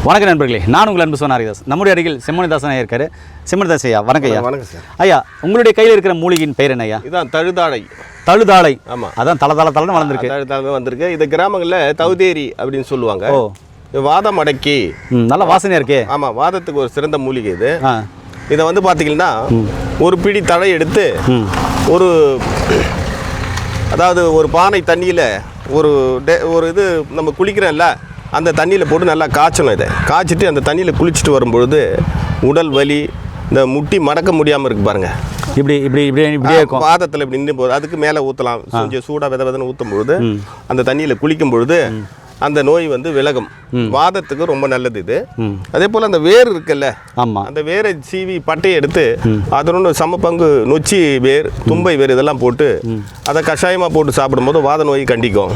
வணக்கம் நண்பர்களே, நான் உங்கள் அன்பு ஹரிதாஸ். நம்முடைய அருகில் செம்மணிதாசன் ஐயா இருக்காரு. செம்மணிதாஸ் ஐயா, வணக்கம் ஐயா. வணக்கம் சார். ஐயா, உங்களுடைய கையில் இருக்கிற மூலிகையின் பெயர் என்ன ஐயா? இதான் தழுதாழை. தழுதாழை. ஆமாம், அதான் தளன்னு வளர்ந்துருக்கு. தழுதாழை வந்திருக்கு. இது கிராமங்களில் தௌதேரி அப்படின்னு சொல்லுவாங்க. ஓ, வாதம் அடக்கி நல்ல வாசனையாக இருக்கே. ஆமாம், வாதத்துக்கு ஒரு சிறந்த மூலிகை இது. இதை வந்து பார்த்தீங்கன்னா ஒரு பிடி தழை எடுத்து அதாவது ஒரு பானை தண்ணியில் ஒரு இது நம்ம குளிக்கிறோம்ல, அந்த தண்ணியில் போட்டு நல்லா காய்ச்சணும். இதை காய்ச்சிட்டு அந்த தண்ணியில் குளிச்சுட்டு வரும்பொழுது உடல் வலி, இந்த முட்டி மடக்க முடியாமல் இருக்கு பாருங்கள், இப்படியே இருக்கும். வாதத்தில் இப்படி நின்று போகுது, அதுக்கு மேலே ஊற்றலாம். கொஞ்சம் சூடாக விதன்னு ஊற்றும் பொழுது அந்த தண்ணியில் குளிக்கும் பொழுது அந்த நோய் வந்து விலகும். வாதத்துக்கு ரொம்ப நல்லது இது. அதே போல் அந்த வேர் இருக்குல்ல, ஆமாம், அந்த வேரை சீவி பட்டையை எடுத்து அதனோட சம பங்கு நொச்சி வேர், தும்பை வேர் இதெல்லாம் போட்டு அதை கஷாயமாக போட்டு சாப்பிடும்போது வாத நோய் கண்டிக்கும்.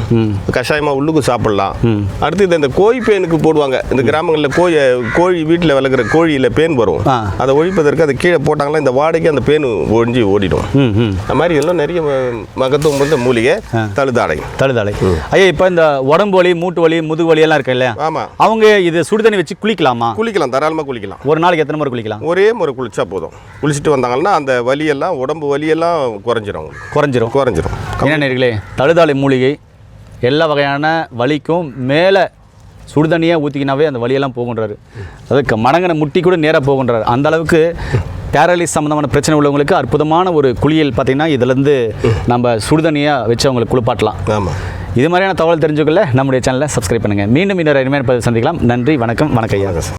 கஷாயமாக உள்ளுக்கு சாப்பிடலாம். அடுத்து இந்த கோழி பேனுக்கு போடுவாங்க. இந்த கிராமங்களில் கோழி வீட்டில் வளர்க்குற கோழியில் பேன் வரும். அதை ஒழிப்பதற்கு அதை கீழே போட்டாங்களா இந்த வாடகைக்கு அந்த பேன் ஒழிஞ்சு ஓடிடும். அந்த மாதிரி எல்லாம் நிறைய மகத்துவம் வந்து மூலிகை தழுதாழை. ஐயா, இப்போ இந்த உடம்பு வலி, மூட்டு வலி, முதுகு வலி எல்லாம் இருக்கு இல்லையா? ஆமாம், அவங்க இது சுடுதண்ணி வச்சு குளிக்கலாமா? குளிக்கலாம், தாராளமாக குளிக்கலாம். ஒரு நாளைக்கு எத்தனை முறை குளிக்கலாம்? ஒரே முறை குளிச்சா போதும். குளிச்சுட்டு வந்தாங்கன்னா அந்த வலியெல்லாம், உடம்பு வலியெல்லாம் குறைஞ்சிரும். என்ன நேர்களே, தழுதாழை மூலிகை எல்லா வகையான வலிக்கும் மேலே சுடுதண்ணியாக ஊற்றிக்கினாவே அந்த வலியெல்லாம் போகுன்றாரு. அதுக்கு மடங்கின முட்டி கூட நேராக போகுன்றாரு. அந்த அளவுக்கு பேரலிஸ் சம்மந்தமான பிரச்சனை உள்ளவங்களுக்கு அற்புதமான ஒரு குளியல் பார்த்திங்கன்னா இதுலேருந்து நம்ம சுடுதண்ணியாக வச்சு அவங்களுக்கு குளிப்பாட்டலாம். ஆமாம், இது மாதிரியான தகவல் தெரிஞ்சுக்கல நம்முடைய சேனலை சப்ஸ்கிரைப் பண்ணுங்கள். மீண்டும் இன்னொரு அருமையான பதிவு சந்திக்கலாம். நன்றி, வணக்கம் ஐயா.